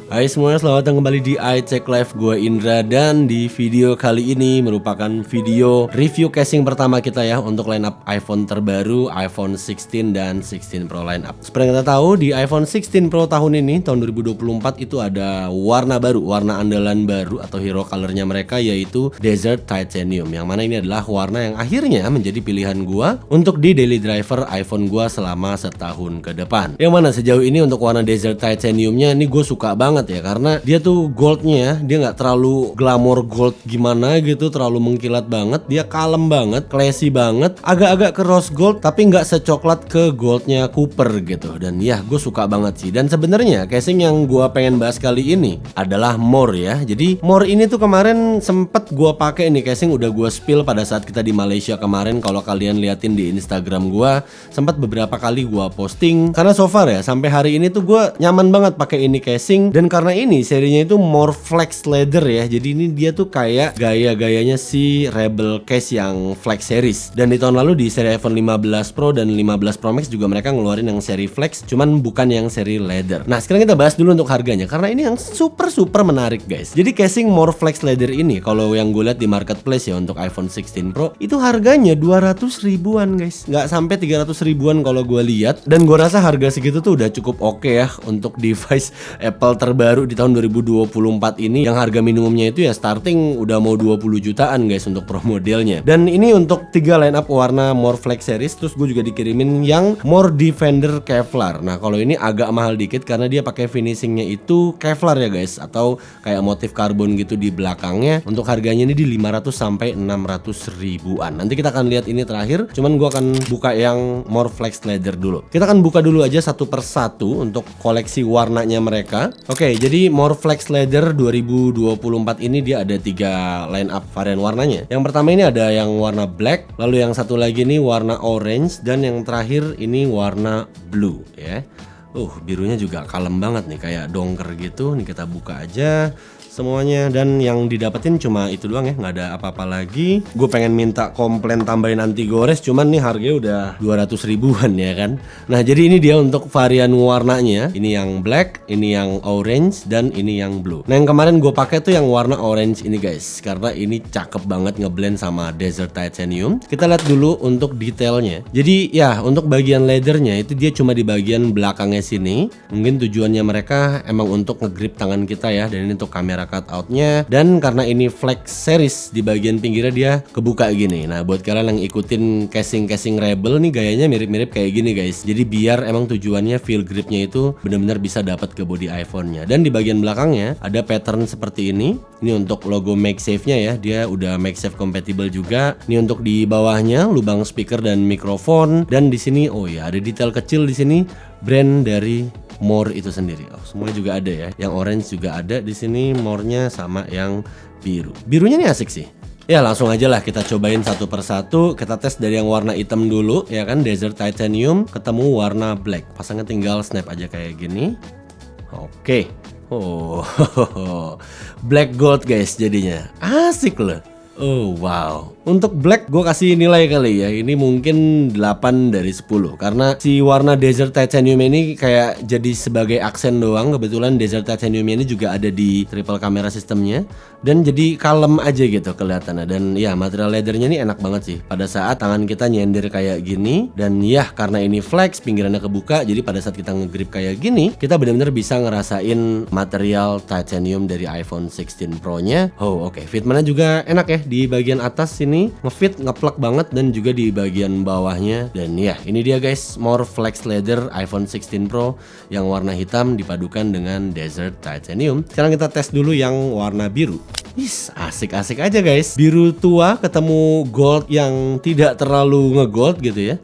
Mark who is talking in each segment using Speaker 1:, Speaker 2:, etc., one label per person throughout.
Speaker 1: Hai semuanya, selamat datang kembali di iCek Live. Gue Indra, dan di video kali ini merupakan video review casing pertama kita ya untuk lineup iPhone terbaru, iPhone 16 dan 16 Pro lineup. Seperti yang kita tahu, di iPhone 16 Pro tahun ini, tahun 2024 itu ada warna baru, warna andalan baru atau hero colornya mereka, yaitu Desert Titanium. Yang mana ini adalah warna yang akhirnya menjadi pilihan gue untuk di daily driver iPhone gue selama setahun ke depan. Yang mana sejauh ini untuk warna Desert Titaniumnya ini gue suka banget ya, karena dia tuh goldnya dia nggak terlalu glamor gold gimana gitu, terlalu mengkilat banget, dia kalem banget, classy banget, agak-agak ke rose gold tapi nggak secoklat ke goldnya Cooper gitu. Dan ya gue suka banget sih. Dan sebenarnya casing yang gue pengen bahas kali ini adalah More ya. Jadi More ini tuh kemarin sempet gue pakai nih casing, udah gue spill pada saat kita di Malaysia kemarin. Kalau kalian liatin di Instagram gue, sempat beberapa kali gue posting, karena so far ya sampai hari ini tuh gue nyaman banget pakai ini casing. Dan karena ini serinya itu More Flex Leather ya, jadi ini dia tuh kayak gaya-gayanya si Rebel Case yang Flex series. Dan di tahun lalu di seri iPhone 15 Pro dan 15 Pro Max juga mereka ngeluarin yang seri Flex, cuman bukan yang seri Leather. Nah sekarang kita bahas dulu untuk harganya, karena ini yang super menarik guys. Jadi casing More Flex Leather ini, kalau yang gue lihat di marketplace ya untuk iPhone 16 Pro, itu harganya 200 ribuan guys, nggak sampai 300 ribuan kalau gue lihat. Dan gue rasa harga segitu tuh udah cukup oke ya untuk device Apple terbaru di tahun 2024 ini, yang harga minimumnya itu ya starting udah mau 20 jutaan guys untuk pro modelnya. Dan ini untuk 3 line up warna More Flex series. Terus gue juga dikirimin yang More Defender Kevlar. Nah kalau ini agak mahal dikit karena dia pakai finishingnya itu Kevlar ya guys, atau kayak motif karbon gitu di belakangnya. Untuk harganya ini di 500 sampai 600 ribuan. Nanti kita akan lihat ini terakhir, cuman gue akan buka yang More Flex Leather dulu. Kita akan buka dulu aja satu persatu untuk koleksi warnanya mereka. Oke, jadi More Flex Leather 2024 ini dia ada 3 line up varian warnanya. Yang pertama ini ada yang warna black, lalu yang satu lagi ini warna orange, dan yang terakhir ini warna blue ya. Birunya juga kalem banget nih, kayak dongker gitu. Nih kita buka aja semuanya, dan yang didapetin cuma itu doang ya, nggak ada apa-apa lagi. Gue pengen minta komplain tambahin anti gores, cuman nih harganya udah 200 ribuan ya kan. Nah jadi ini dia untuk varian warnanya, ini yang black, ini yang orange, dan ini yang blue. Nah yang kemarin gue pakai tuh yang warna orange ini guys, karena ini cakep banget ngeblend sama Desert Titanium. Kita lihat dulu untuk detailnya. Jadi ya untuk bagian leathernya itu dia cuma di bagian belakangnya sini. Mungkin tujuannya mereka emang untuk ngegrip tangan kita ya, dan ini untuk kamera cutoutnya. Dan karena ini Flex series, di bagian pinggirnya dia kebuka gini. Nah buat kalian yang ikutin casing Rebel nih, gayanya mirip-mirip kayak gini guys. Jadi biar emang tujuannya feel gripnya itu benar-benar bisa dapat ke body iPhone-nya. Dan di bagian belakangnya ada pattern seperti ini. Ini untuk logo MagSafe-nya ya, dia udah MagSafe compatible juga. Ini untuk di bawahnya lubang speaker dan mikrofon. Dan di sini ada detail kecil di sini brand dari More itu sendiri. Semuanya juga ada ya. Yang orange juga ada di sini, More-nya sama yang biru. Birunya nih asik sih. Ya langsung aja lah kita cobain satu persatu. Kita tes dari yang warna hitam dulu ya kan, Desert Titanium ketemu warna black. Pasangnya tinggal snap aja kayak gini. Oke. Black gold guys jadinya. Asik loh. Wow. Untuk black gue kasih nilai kali ya, ini mungkin 8 dari 10. Karena si warna Desert Titanium ini kayak jadi sebagai aksen doang. Kebetulan Desert Titanium ini juga ada di triple kamera sistemnya, dan jadi kalem aja gitu kelihatannya. Dan ya material leathernya ini enak banget sih pada saat tangan kita nyender kayak gini. Dan ya karena ini flex, pinggirannya kebuka, jadi pada saat kita ngegrip kayak gini, kita benar-benar bisa ngerasain material titanium dari iPhone 16 Pro nya. Oke. Fitmentnya juga enak ya, di bagian atas sini ngefit, ngeplak banget, dan juga di bagian bawahnya. Dan ya ini dia guys, More Flex Leather iPhone 16 Pro yang warna hitam dipadukan dengan Desert Titanium. Sekarang kita tes dulu yang warna biru. Asik-asik aja guys. Biru tua ketemu gold yang tidak terlalu ngegold gitu ya.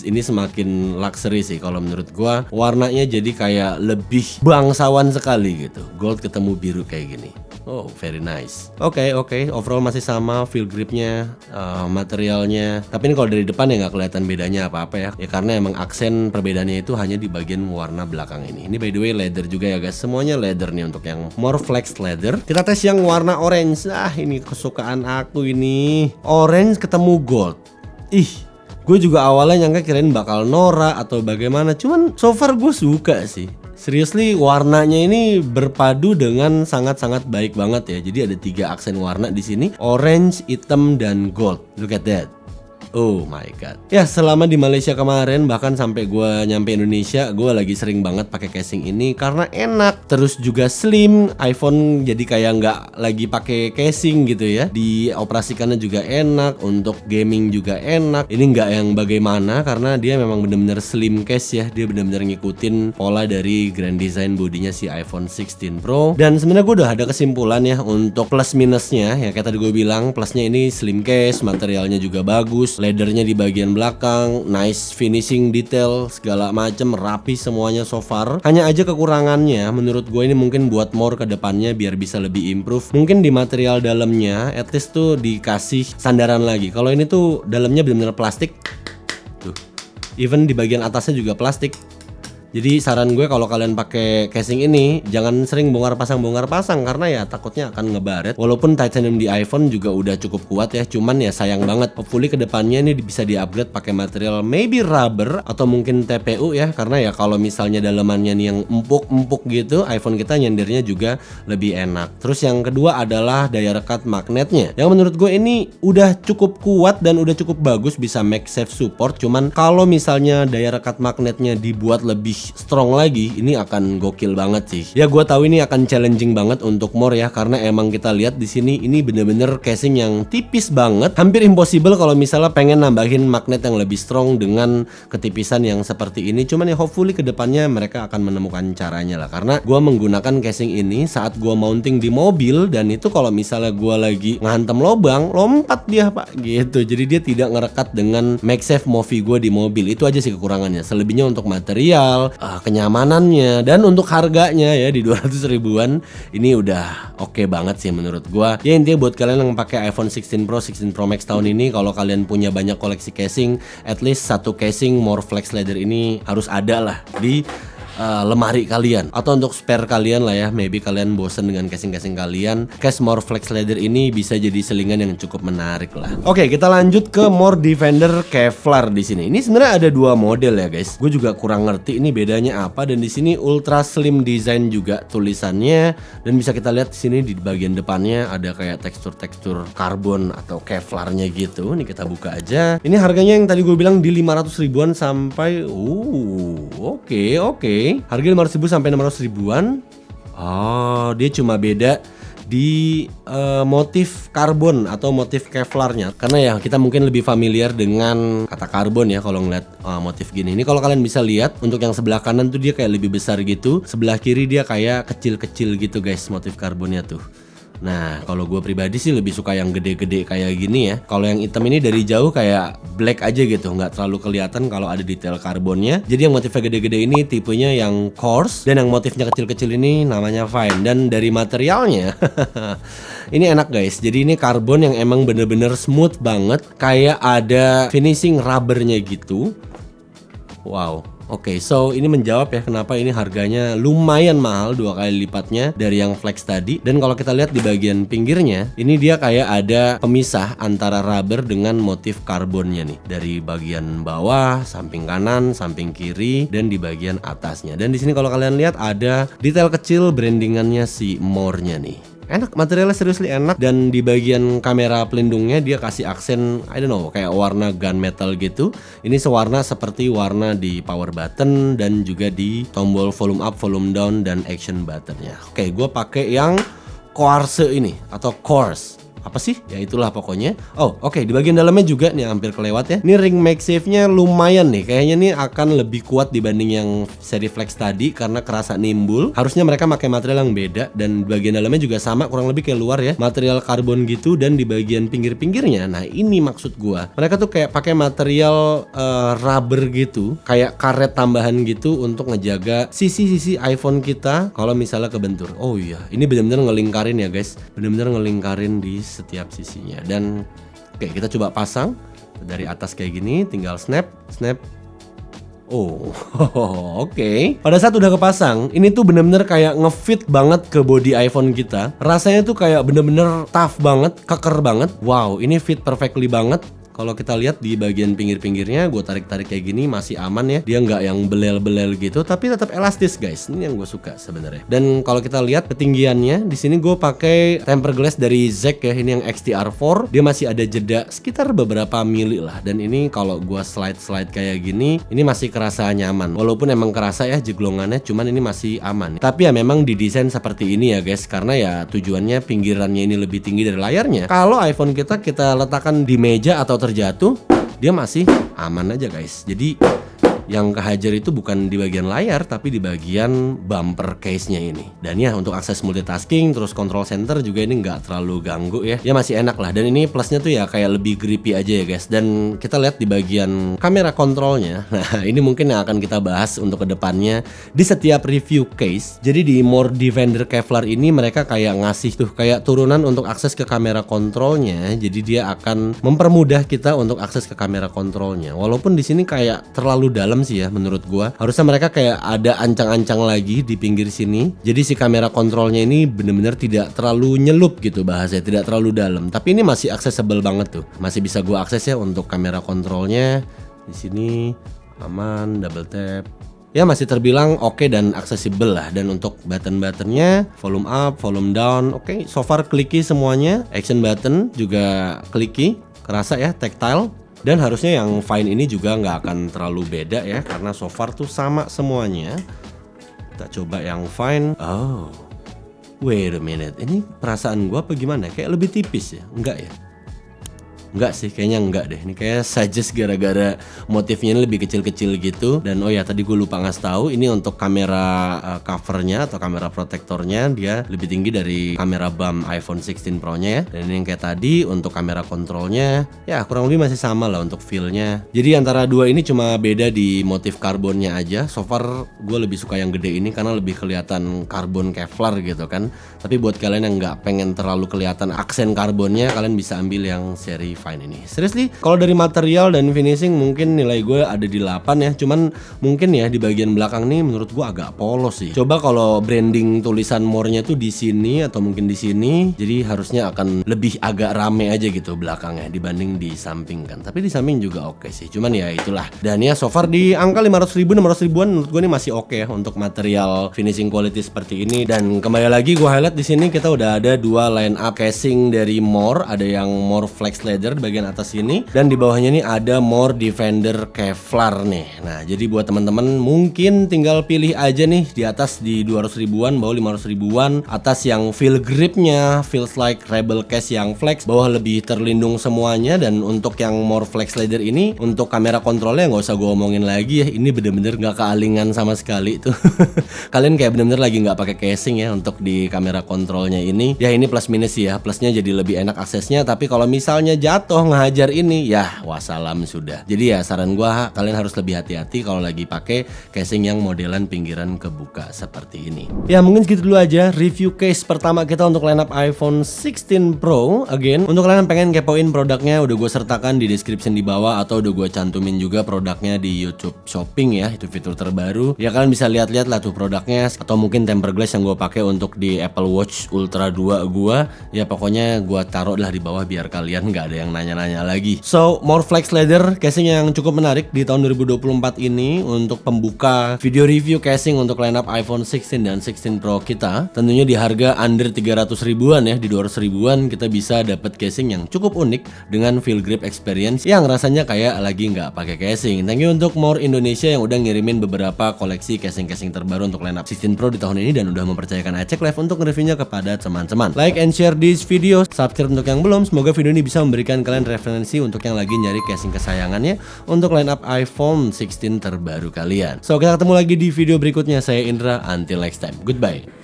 Speaker 1: Ini semakin luxury sih kalau menurut gua. Warnanya jadi kayak lebih bangsawan sekali gitu. Gold ketemu biru kayak gini. Very nice. Oke. Overall masih sama feel gripnya, materialnya. Tapi ini kalau dari depan ya nggak kelihatan bedanya apa-apa ya. Ya karena emang aksen perbedaannya itu hanya di bagian warna belakang ini. Ini by the way leather juga ya guys. Semuanya leather nih untuk yang More Flex Leather. Kita tes yang warna orange. Ini kesukaan aku ini. Orange ketemu gold. Gue juga awalnya nyangka kirain bakal norak atau bagaimana. Cuman so far gue suka sih. Seriously, warnanya ini berpadu dengan sangat-sangat baik banget ya. Jadi ada 3 aksen warna di sini, orange, hitam, dan gold. Look at that. Oh my god. Ya, selama di Malaysia kemarin, bahkan sampai gue nyampe Indonesia, gue lagi sering banget pakai casing ini karena enak. Terus juga slim, iPhone jadi kayak nggak lagi pakai casing gitu ya. Dioperasikannya juga enak, untuk gaming juga enak. Ini nggak yang bagaimana karena dia memang bener-bener slim case ya. Dia bener-bener ngikutin pola dari grand design bodinya si iPhone 16 Pro. Dan sebenarnya gue udah ada kesimpulan ya untuk plus minusnya. Ya kayak tadi gue bilang, plusnya ini slim case, materialnya juga bagus. Leathernya di bagian belakang, nice finishing detail, segala macem rapi semuanya so far. Hanya aja kekurangannya menurut gue ini mungkin buat more ke depannya biar bisa lebih improve. Mungkin di material dalamnya at least tuh dikasih sandaran lagi. Kalau ini tuh dalamnya benar-benar plastik. Tuh. Even di bagian atasnya juga plastik. Jadi saran gue kalau kalian pakai casing ini jangan sering bongkar pasang karena ya takutnya akan ngebaret. Walaupun titanium di iPhone juga udah cukup kuat ya, cuman ya sayang banget. Hopefully kedepannya ini bisa di-upgrade pakai material maybe rubber atau mungkin TPU ya, karena ya kalau misalnya dalamannya nih yang empuk-empuk gitu, iPhone kita nyendirnya juga lebih enak. Terus yang kedua adalah daya rekat magnetnya. Yang menurut gue ini udah cukup kuat dan udah cukup bagus, bisa MagSafe support. Cuman kalau misalnya daya rekat magnetnya dibuat lebih strong lagi, ini akan gokil banget sih. Ya gue tahu ini akan challenging banget untuk more ya, karena emang kita lihat di sini ini bener-bener casing yang tipis banget, hampir impossible kalau misalnya pengen nambahin magnet yang lebih strong dengan ketipisan yang seperti ini. Cuman ya hopefully kedepannya mereka akan menemukan caranya lah, karena gue menggunakan casing ini saat gue mounting di mobil, dan itu kalau misalnya gue lagi ngehantam lobang, lompat dia pak gitu. Jadi dia tidak ngerekat dengan MagSafe Movi gue di mobil. Itu aja sih kekurangannya. Selebihnya untuk material, kenyamanannya, dan untuk harganya ya di 200 ribuan ini udah oke banget sih menurut gua. Ya intinya buat kalian yang pakai iPhone 16 Pro, 16 Pro Max tahun ini, kalau kalian punya banyak koleksi casing, at least satu casing more flex leather ini harus ada lah di lemari kalian, atau untuk spare kalian lah ya. Maybe kalian bosen dengan casing-casing kalian, case more flex leather ini bisa jadi selingan yang cukup menarik lah. Oke, kita lanjut ke more Defender Kevlar di sini. Ini sebenarnya ada 2 model ya guys. Gue juga kurang ngerti ini bedanya apa, dan di sini ultra slim design juga tulisannya, dan bisa kita lihat di sini di bagian depannya ada kayak tekstur-tekstur karbon atau Kevlarnya gitu. Ini kita buka aja. Ini harganya yang tadi gue bilang di 500 ribuan sampai oke. Harga 500 ribu sampai 600 ribuan. Oh, dia cuma beda di motif karbon atau motif Kevlarnya. Karena ya kita mungkin lebih familiar dengan kata karbon ya kalau ngeliat motif gini. Ini kalau kalian bisa lihat, untuk yang sebelah kanan tuh dia kayak lebih besar gitu, sebelah kiri dia kayak kecil-kecil gitu guys, motif karbonnya tuh. Nah, kalau gue pribadi sih lebih suka yang gede-gede kayak gini ya. Kalau yang hitam ini dari jauh kayak black aja gitu, nggak terlalu kelihatan kalau ada detail karbonnya. Jadi yang motifnya gede-gede ini tipenya yang coarse, dan yang motifnya kecil-kecil ini namanya fine. Dan dari materialnya ini enak guys. Jadi ini karbon yang emang bener-bener smooth banget, kayak ada finishing rubbernya gitu. Wow. Oke, so ini menjawab ya kenapa ini harganya lumayan mahal, 2 kali lipatnya dari yang flex tadi. Dan kalau kita lihat di bagian pinggirnya, ini dia kayak ada pemisah antara rubber dengan motif karbonnya nih, dari bagian bawah, samping kanan, samping kiri, dan di bagian atasnya. Dan di sini kalau kalian lihat ada detail kecil brandingannya si More-nya nih. Enak, materialnya seriously enak. Dan di bagian kamera pelindungnya dia kasih aksen, I don't know, kayak warna gunmetal gitu. Ini sewarna seperti warna di power button dan juga di tombol volume up, volume down, dan action buttonnya. Oke, gue pakai yang Quartz ini atau Quartz. Apa sih? Ya itulah pokoknya. Oh, oke. Di bagian dalamnya juga nih hampir kelewat ya. Ini ring MagSafe-nya lumayan nih. Kayaknya nih akan lebih kuat dibanding yang seri Flex tadi karena kerasa nimbul. Harusnya mereka pakai material yang beda, dan bagian dalamnya juga sama kurang lebih kayak luar ya. Material karbon gitu, dan di bagian pinggir-pinggirnya. Nah, ini maksud gua. Mereka tuh kayak pakai material rubber gitu, kayak karet tambahan gitu untuk ngejaga sisi-sisi iPhone kita kalau misalnya kebentur. Oh iya, ini benar-benar ngelingkarin ya guys. Benar-benar ngelingkarin di setiap sisinya. Dan oke, kita coba pasang dari atas kayak gini, tinggal snap. Oh, oke. Pada saat udah kepasang, ini tuh bener-bener kayak ngefit banget ke body iPhone kita. Rasanya tuh kayak bener-bener tough banget, keker banget. Wow, ini fit perfectly banget. Kalau kita lihat di bagian pinggir-pinggirnya, gue tarik-tarik kayak gini masih aman ya. Dia nggak yang belel-belel gitu, tapi tetap elastis guys. Ini yang gue suka sebenarnya. Dan kalau kita lihat ketinggiannya, di sini gue pakai tempered glass dari Zek ya. Ini yang XTR4. Dia masih ada jeda sekitar beberapa mili lah. Dan ini kalau gue slide kayak gini, ini masih kerasa nyaman. Walaupun emang kerasa ya jeglongannya, cuman ini masih aman. Tapi ya memang didesain seperti ini ya guys, karena ya tujuannya pinggirannya ini lebih tinggi dari layarnya. Kalau iPhone kita letakkan di meja atau terjatuh, dia masih aman aja guys. Jadi yang kehajar itu bukan di bagian layar, tapi di bagian bumper case-nya ini. Dan ya untuk akses multitasking, terus control center juga ini nggak terlalu ganggu ya. Ya masih enak lah. Dan ini plusnya tuh ya kayak lebih grippy aja ya guys. Dan kita lihat di bagian kamera kontrolnya. Nah ini mungkin yang akan kita bahas untuk kedepannya di setiap review case. Jadi di More Defender Kevlar ini mereka kayak ngasih tuh kayak turunan untuk akses ke kamera kontrolnya. Jadi dia akan mempermudah kita untuk akses ke kamera kontrolnya. Walaupun di sini kayak terlalu dalam sih ya menurut gua. Harusnya mereka kayak ada ancang-ancang lagi di pinggir sini. Jadi si kamera kontrolnya ini bener-bener tidak terlalu nyelup gitu bahasanya, tidak terlalu dalam. Tapi ini masih accessible banget tuh. Masih bisa gua akses ya untuk kamera kontrolnya. Di sini aman, double tap. Ya masih terbilang oke dan aksesibel lah. Dan untuk button-buttonnya, volume up, volume down, oke, so far clicky semuanya. Action button juga clicky, kerasa ya, tactile. Dan harusnya yang Fine ini juga nggak akan terlalu beda ya, karena so far tuh sama semuanya. Kita coba yang Fine. Oh, wait a minute, ini perasaan gua apa gimana? Kayak lebih tipis ya? Enggak ya? Enggak sih, kayaknya enggak deh. Ini kayak suggest gara-gara motifnya ini lebih kecil-kecil gitu. Dan oh ya tadi gue lupa ngasih tahu, ini untuk kamera covernya atau kamera protektornya dia lebih tinggi dari kamera bump iPhone 16 Pro-nya ya. Dan ini yang kayak tadi untuk kamera kontrolnya ya kurang lebih masih sama lah untuk feel-nya. Jadi antara dua ini cuma beda di motif karbonnya aja. So far gue lebih suka yang gede ini karena lebih kelihatan karbon Kevlar gitu kan. Tapi buat kalian yang nggak pengen terlalu kelihatan aksen karbonnya, kalian bisa ambil yang seri Fine ini. Seriously, kalau dari material dan finishing mungkin nilai gue ada di 8 ya. Cuman mungkin ya di bagian belakang nih menurut gue agak polos sih. Coba kalau branding tulisan More-nya tuh di sini atau mungkin di sini, jadi harusnya akan lebih agak rame aja gitu belakangnya dibanding di samping kan. Tapi di samping juga oke sih. Cuman ya itulah. Dan ya so far di angka 500 ribu, 600 ribuan menurut gue ini masih oke ya untuk material finishing quality seperti ini. Dan kembali lagi gue highlight di sini kita udah ada dua line up casing dari More. Ada yang More Flex Leather di bagian atas sini, dan di bawahnya nih ada More Defender Kevlar nih. Nah jadi buat teman-teman mungkin tinggal pilih aja nih di atas di 200 ribuan, bawah 500 ribuan. Atas yang feel gripnya feels like Rebel Case yang flex, bawah lebih terlindung semuanya. Dan untuk yang More Flex Leather ini untuk kamera kontrolnya nggak usah gue omongin lagi ya, ini bener-bener nggak kealingan sama sekali tuh. Kalian kayak bener-bener lagi nggak pakai casing ya untuk di kamera kontrolnya ini. Ya ini plus minus ya, plusnya jadi lebih enak aksesnya, tapi kalau misalnya jatuh ngehajar ini ya wassalam sudah. Jadi ya saran gua kalian harus lebih hati-hati kalau lagi pakai casing yang modelan pinggiran kebuka seperti ini. Ya mungkin segitu dulu aja review case pertama kita untuk lineup iPhone 16 Pro. Again, untuk kalian yang pengen kepoin produknya udah gue sertakan di description di bawah, atau udah gue cantumin juga produknya di YouTube Shopping ya, itu fitur terbaru. Ya kalian bisa lihat-lihat lah tuh produknya, atau mungkin tempered glass yang gue pakai untuk di Apple Watch Ultra 2 gua. Ya pokoknya gue taruh lah di bawah biar kalian nggak ada yang nanya-nanya lagi. So, More Flex Leather casing yang cukup menarik di tahun 2024 ini untuk pembuka video review casing untuk lineup iPhone 16 dan 16 Pro kita. Tentunya di harga under 300 ribuan ya, di 200 ribuan kita bisa dapat casing yang cukup unik dengan feel grip experience yang rasanya kayak lagi nggak pakai casing. Thank you untuk More Indonesia yang udah ngirimin beberapa koleksi casing-casing terbaru untuk lineup 16 Pro di tahun ini dan udah mempercayakan iCek Live untuk nge-reviewnya kepada teman-teman. Like and share this video, subscribe untuk yang belum. Semoga video ini bisa memberikan kalian referensi untuk yang lagi nyari casing kesayangannya untuk line up iPhone 16 terbaru kalian. So kita ketemu lagi di video berikutnya. Saya Indra, until next time, goodbye.